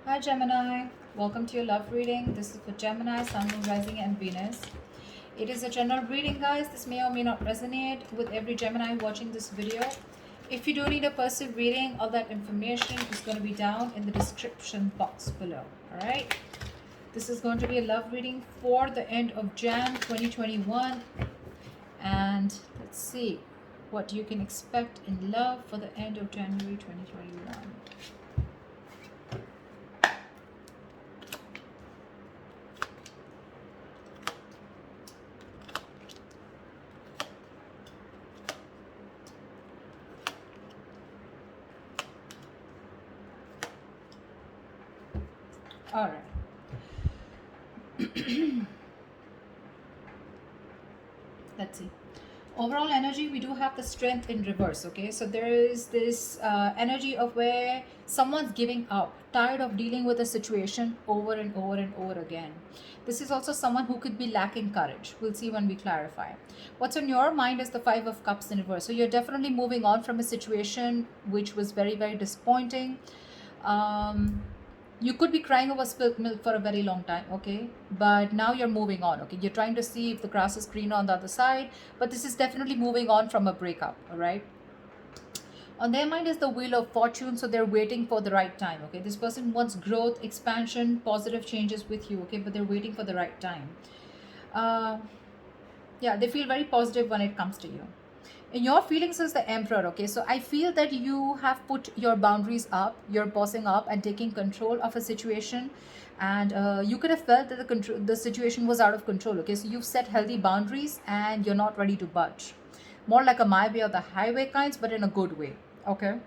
Hi Gemini, welcome to your love reading. This is for Gemini, Sun, Moon, Rising and Venus. It is a general reading, guys. This may or may not resonate with every Gemini watching this video. If you do need a personal reading, all that information is going to be down in the description box below. Alright, this is going to be a love reading for the end of Jan 2021. And let's see what you can expect in love for the end of January 2021. All right. Let's see. Overall energy, we do have the strength in reverse. Okay, so there is this energy of where someone's giving up, tired of dealing with a situation over and over and over again. This is also someone who could be lacking courage. We'll see when we clarify. What's on your mind is the Five of Cups in reverse. So you're definitely moving on from a situation which was very, very disappointing. You could be crying over spilt milk for a very long time, okay, but now you're moving on. Okay, you're trying to see if the grass is greener on the other side, but this is definitely moving on from a breakup. All right, on their mind is the Wheel of Fortune, so they're waiting for the right time. Okay, this person wants growth, expansion, positive changes with you. Okay, but they're waiting for the right time. uh, yeah, they feel very positive when it comes to you. In your feelings is the Emperor. Okay, so I feel that you have put your boundaries up, you're bossing up and taking control of a situation, and you could have felt that the situation was out of control. Okay, so you've set healthy boundaries and you're not ready to budge. More like a my way or the highway kinds, but in a good way. Okay,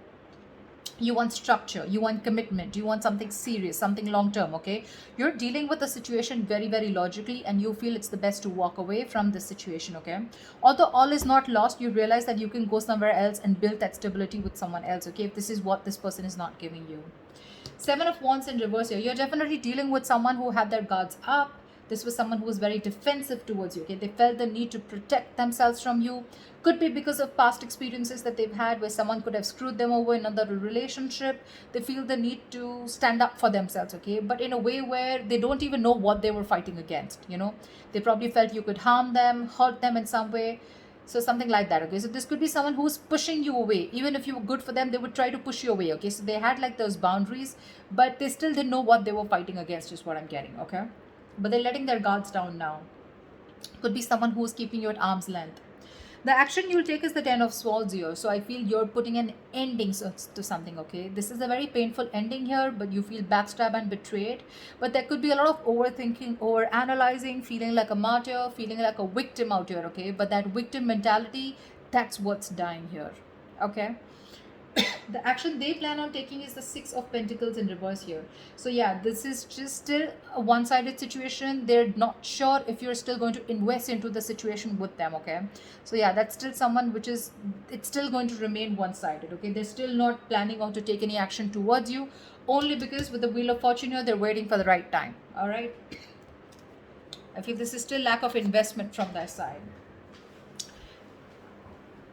you want structure, you want commitment, you want something serious, something long term. Okay, you're dealing with the situation very, very logically and you feel it's the best to walk away from this situation. Okay, although all is not lost, you realize that you can go somewhere else and build that stability with someone else. Okay, if this is what this person is not giving you. Seven of Wands in reverse here. You're definitely dealing with someone who had their guards up. This was someone who was very defensive towards you. Okay, they felt the need to protect themselves from you. Could be because of past experiences that they've had where someone could have screwed them over in another relationship. They feel the need to stand up for themselves. Okay, but in a way where they don't even know what they were fighting against. They probably felt you could harm them, hurt them in some way. So something like that. Okay, so this could be someone who's pushing you away. Even if you were good for them, they would try to push you away. Okay, so they had like those boundaries, but they still didn't know what they were fighting against, is what I'm getting. Okay, but they're letting their guards down now. Could be someone who's keeping you at arm's length. The action you'll take is the Ten of Swords here. So I feel you're putting an ending to something. Okay, this is a very painful ending here, but you feel backstabbed and betrayed. But there could be a lot of overthinking, over analyzing, feeling like a martyr, feeling like a victim out here. Okay, but that victim mentality, that's what's dying here. Okay, the action they plan on taking is the Six of Pentacles in reverse here. So yeah, this is just still a one-sided situation. They're not sure if you're still going to invest into the situation with them. Okay, so yeah, that's still someone which is, it's still going to remain one-sided. Okay, they're still not planning on to take any action towards you, only because with the Wheel of Fortune here, they're waiting for the right time. All right, I feel this is still lack of investment from their side.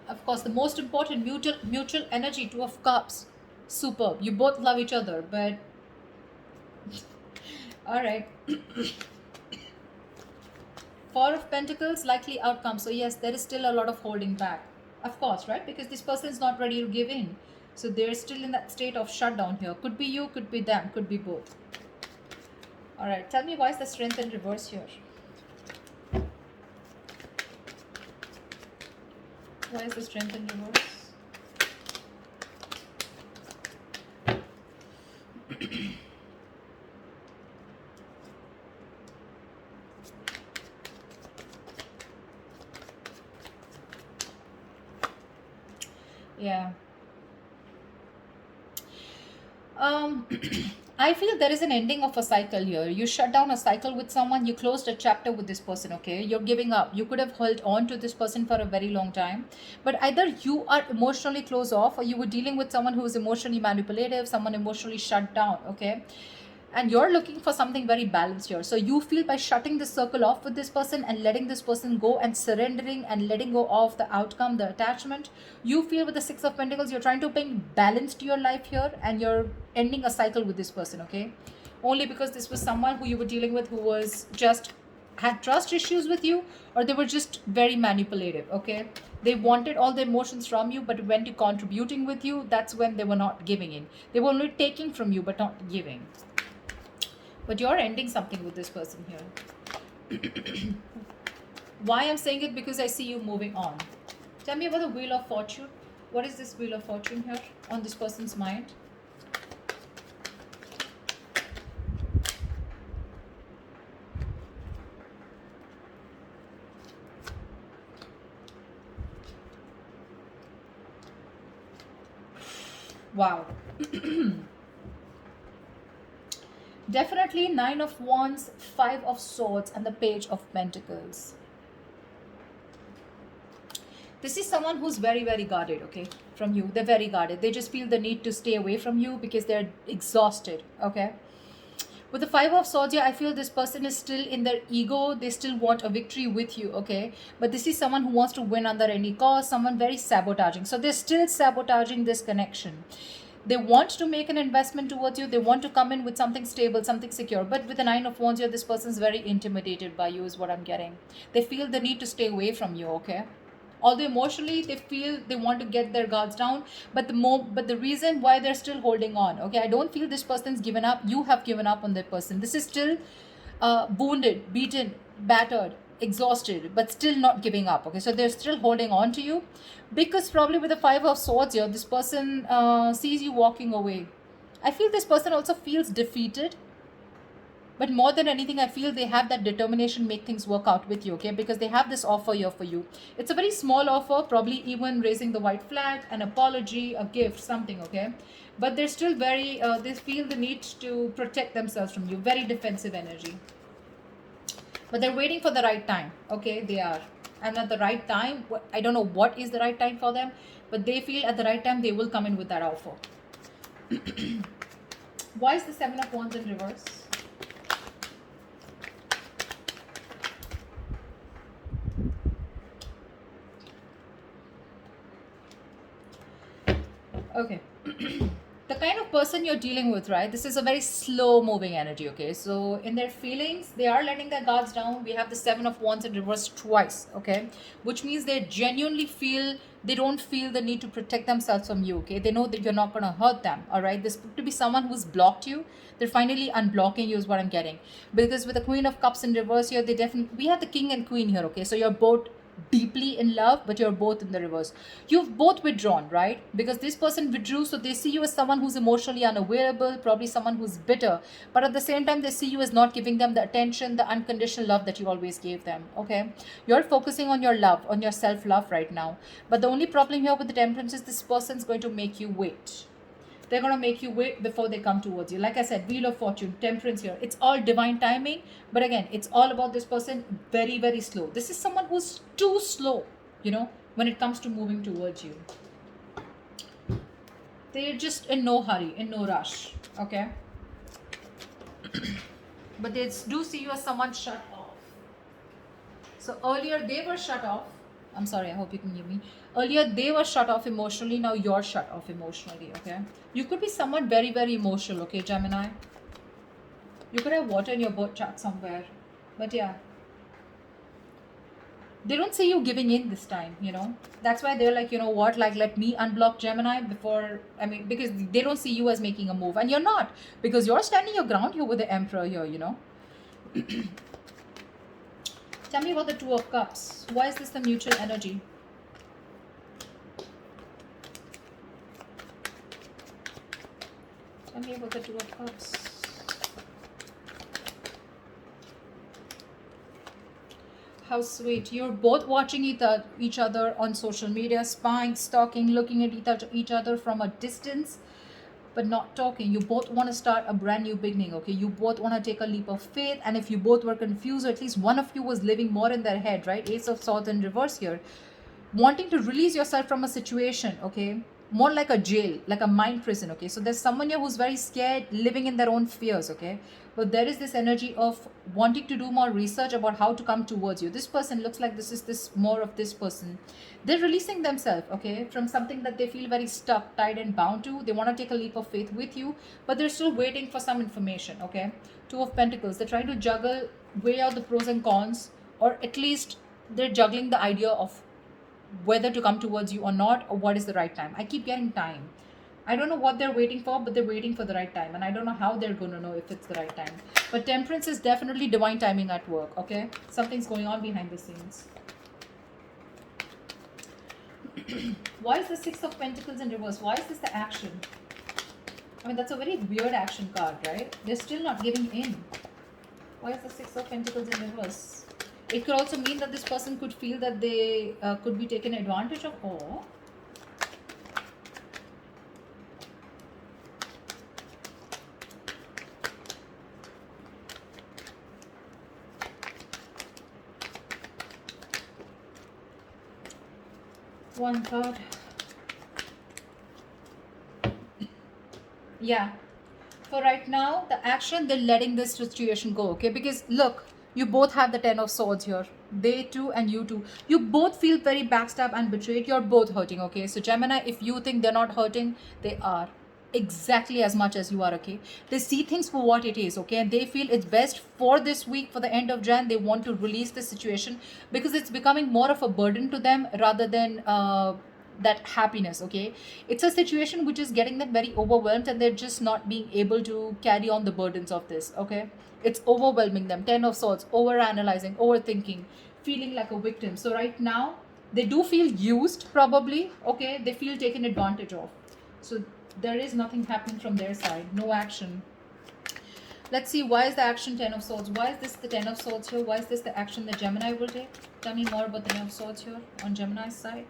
Of course, the most important, mutual energy, Two of Cups. Superb, you both love each other. But all right, Four of Pentacles, likely outcome. So yes, there is still a lot of holding back, of course, right? Because this person is not ready to give in, so they're still in that state of shutdown here. Could be you, could be them, could be both. All right, tell me, why is the Strength in reverse here? Why is the Strength in reverse? Yeah. I feel there is an ending of a cycle here. You shut down a cycle with someone, you closed a chapter with this person. Okay, you're giving up. You could have held on to this person for a very long time, but either you are emotionally closed off, or you were dealing with someone who is emotionally manipulative, someone emotionally shut down. Okay, and you're looking for something very balanced here. So you feel by shutting this circle off with this person and letting this person go and surrendering and letting go of the outcome, the attachment, you feel with the Six of Pentacles you're trying to bring balance to your life here, and you're ending a cycle with this person, okay? Only because this was someone who you were dealing with who was just had trust issues with you, or they were just very manipulative, okay? They wanted all the emotions from you, but when to contributing with you, that's when they were not giving in. They were only taking from you but not giving. But you're ending something with this person here. Why I'm saying it? Because I see you moving on. Tell me about the Wheel of Fortune. What is this Wheel of Fortune here on this person's mind? Wow. Definitely Nine of Wands, Five of Swords, and the Page of Pentacles. This is someone who's very, very guarded, okay, from you. They're very guarded. They just feel the need to stay away from you because they're exhausted, okay? With the Five of Swords here, I feel this person is still in their ego. They still want a victory with you, okay? But this is someone who wants to win under any cost, someone very sabotaging. So they're still sabotaging this connection. They want to make an investment towards you. They want to come in with something stable, something secure. But with the Nine of Wands here, this person's very intimidated by you is what I'm getting. They feel the need to stay away from you, okay? Although emotionally they feel they want to get their guards down, but the reason why they're still holding on, okay, I don't feel this person's given up. You have given up on that person. This is still wounded, beaten, battered, exhausted, but still not giving up, okay? So they're still holding on to you because probably with the Five of Swords here, this person sees you walking away. I feel this person also feels defeated, but more than anything, I feel they have that determination make things work out with you, okay? Because they have this offer here for you. It's a very small offer, probably even raising the white flag, an apology, a gift, something, okay? But they're still very, they feel the need to protect themselves from you. Very defensive energy. But they're waiting for the right time, okay? They are. And at the right time, I don't know what is the right time for them, but they feel at the right time they will come in with that offer. Why is the Seven of Wands in reverse? Okay. The kind of person you're dealing with, right? This is a very slow moving energy, okay? So in their feelings, they are letting their guards down. We have the Seven of Wands in reverse twice, okay? Which means they genuinely feel, they don't feel the need to protect themselves from you, okay? They know that you're not going to hurt them, all right? This could be someone who's blocked you. They're finally unblocking you is what I'm getting. Because with the Queen of Cups in reverse here, they definitely, we have the King and Queen here, okay? So you're both deeply in love, but you're both in the reverse. You've both withdrawn, right? Because this person withdrew, so they see you as someone who's emotionally unavailable, probably someone who's bitter, but at the same time they see you as not giving them the attention, the unconditional love that you always gave them, okay? You're focusing on your love, on your self-love right now, but the only problem here with the Temperance is this person's going to make you wait. They're going to make you wait before they come towards you. Like I said, Wheel of Fortune, Temperance here. It's all divine timing. But again, it's all about this person very, very slow. This is someone who's too slow, you know, when it comes to moving towards you. They're just in no hurry, in no rush, okay? But they do see you as someone shut off. So earlier they were shut off. I'm sorry, I hope you can hear me. Earlier they were shut off emotionally, now you're shut off emotionally, okay? You could be someone very, very emotional, okay, Gemini? You could have water in your birth chart somewhere. But yeah. They don't see you giving in this time, you know? That's why they're like, you know what, like let me unblock Gemini before, I mean, because they don't see you as making a move. And you're not, because you're standing your ground here with the Emperor here, you know? Tell me about the Two of Cups. Why is this the mutual energy? Tell me about the Two of Cups. How sweet. You're both watching each other on social media, spying, stalking, looking at each other from a distance, but not talking. You both want to start a brand new beginning, okay? You both want to take a leap of faith, and if you both were confused, or at least one of you was living more in their head, right? Ace of Swords in reverse here. Wanting to release yourself from a situation, okay? more like a jail, like a mind prison. Okay, so there's someone here who's very scared, living in their own fears. Okay, but there is this energy of wanting to do more research about how to come towards you. This person looks like this is this more of this person. They're releasing themselves, okay, from something that they feel very stuck, tied, and bound to. They want to take a leap of faith with you, but they're still waiting for some information. Okay, Two of Pentacles. They're trying to juggle, weigh out the pros and cons, or at least they're juggling the idea of whether to come towards you or not, or what is the right time. I keep getting time. I don't know what they're waiting for, but they're waiting for the right time, and I don't know how they're going to know if it's the right time. But Temperance is definitely divine timing at work. Okay, something's going on behind the scenes. Why is the Six of Pentacles in reverse? Why is this the action? I mean, that's a very weird action card, right? They're still not giving in. Why is the Six of Pentacles in reverse? It could also mean that this person could feel that they could be taken advantage of, or one card. Yeah. For right now, the action, they're letting this situation go, okay? Because look, you both have the Ten of Swords here. They too and you too. You both feel very backstabbed and betrayed. You're both hurting, okay? So Gemini, if you think they're not hurting, they are exactly as much as you are, okay? They see things for what it is, okay? And they feel it's best for this week, for the end of Jan, they want to release this situation because it's becoming more of a burden to them rather than that happiness. Okay, it's a situation which is getting them very overwhelmed, and they're just not being able to carry on the burdens of this. Okay, it's overwhelming them. Ten of Swords, over analyzing, overthinking, feeling like a victim. So right now they do feel used, probably. Okay, they feel taken advantage of. So there is nothing happening from their side, no action. Let's see, why is the action Ten of Swords? Why is this the Ten of Swords here? Why is this the action that Gemini will take? Tell me more about the Ten of Swords here on Gemini's side.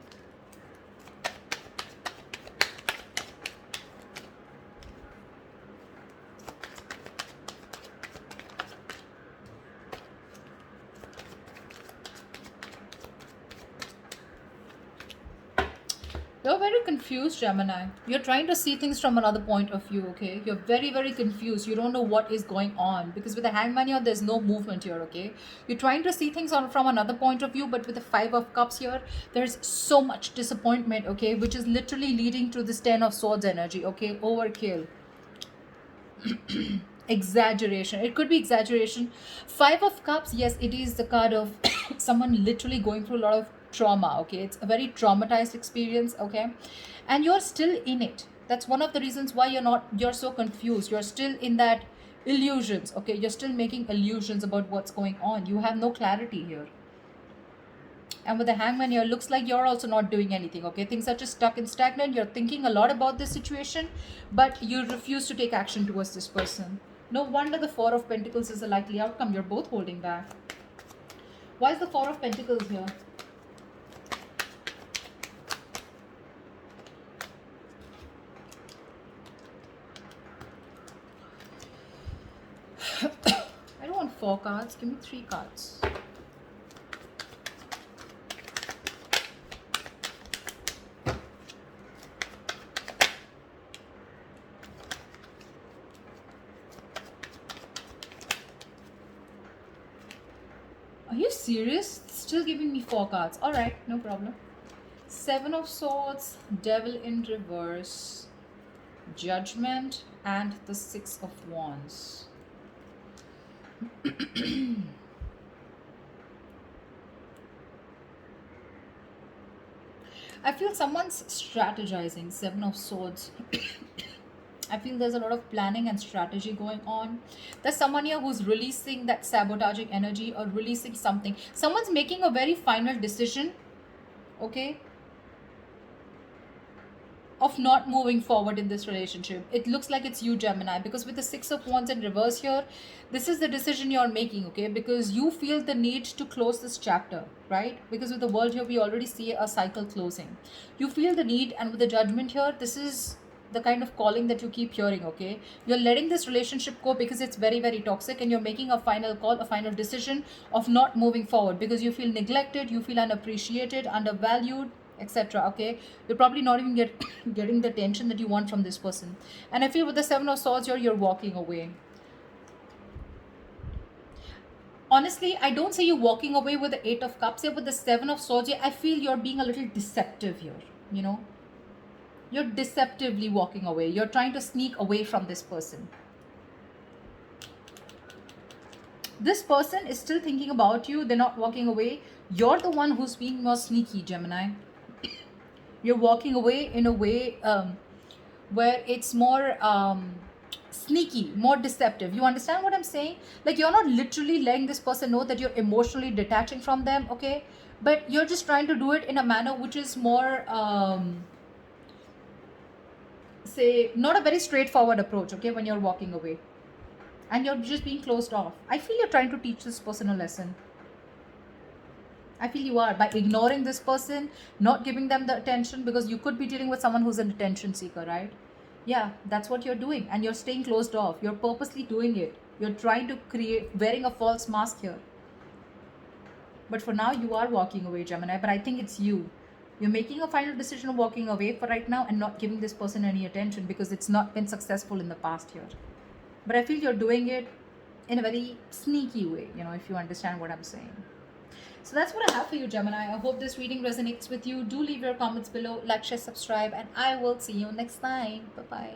You're very confused, Gemini. You're trying to see things from another point of view, okay? You're very, very confused. You don't know what is going on because with the Hangman here, there's no movement here, okay? You're trying to see things from another point of view, but with the Five of Cups here, there's so much disappointment, okay? Which is literally leading to this Ten of Swords energy, okay? Overkill. Exaggeration. It could be exaggeration. Five of Cups, yes, it is the card of someone literally going through a lot of trauma. Okay, it's a very traumatized experience. Okay, and you're still in it. That's one of the reasons why you're so confused. You're still in that illusions. Okay, you're still making illusions about what's going on. You have no clarity here. And with the Hangman here, looks like you're also not doing anything. Okay, things are just stuck and stagnant. You're thinking a lot about this situation, but you refuse to take action towards this person. No wonder the Four of Pentacles is a likely outcome. You're both holding back. Why is the Four of Pentacles here? I don't want 4 cards. Give me 3 cards. Are you serious? Still giving me 4 cards. Alright, no problem. 7 of Swords, Devil in reverse, Judgment, and the 6 of Wands. I feel someone's strategizing. 7 of Swords. I feel there's a lot of planning and strategy going on. There's someone here who's releasing that sabotaging energy or releasing something. Someone's making a very final decision, okay, of not moving forward in this relationship. It looks like it's you, Gemini, because with the 6 of Wands in reverse here, this is the decision you're making, okay, because you feel the need to close this chapter, right? Because with the World here, we already see a cycle closing. You feel the need, and with the Judgment here, this is the kind of calling that you keep hearing. Okay, you're letting this relationship go because it's very, very toxic, and you're making a final call, a final decision of not moving forward because you feel neglected, you feel unappreciated, undervalued. etc. Okay, you're probably not even getting the attention that you want from this person. And I feel with the Seven of Swords here, you're walking away. Honestly, I don't say you're walking away with the Eight of Cups here. With the Seven of Swords here, I feel you're being a little deceptive here. You know, you're deceptively walking away. You're trying to sneak away from this person. This person is still thinking about you. They're not walking away. You're the one who's being more sneaky, Gemini. You're walking away in a way where it's more sneaky, more deceptive. You understand what I'm saying? Like, you're not literally letting this person know that you're emotionally detaching from them, okay? But you're just trying to do it in a manner which is more, say, not a very straightforward approach, okay, when you're walking away. And you're just being closed off. I feel you're trying to teach this person a lesson. I feel you are, by ignoring this person, not giving them the attention, because you could be dealing with someone who's an attention seeker, right? Yeah, that's what you're doing, and you're staying closed off. You're purposely doing it. You're trying to create, wearing a false mask here. But for now, you are walking away, Gemini. But I think it's you. You're making a final decision of walking away for right now and not giving this person any attention because it's not been successful in the past here. But I feel you're doing it in a very sneaky way, if you understand what I'm saying. So that's what I have for you, Gemini. I hope this reading resonates with you. Do leave your comments below, like, share, subscribe, and I will see you next time. Bye-bye.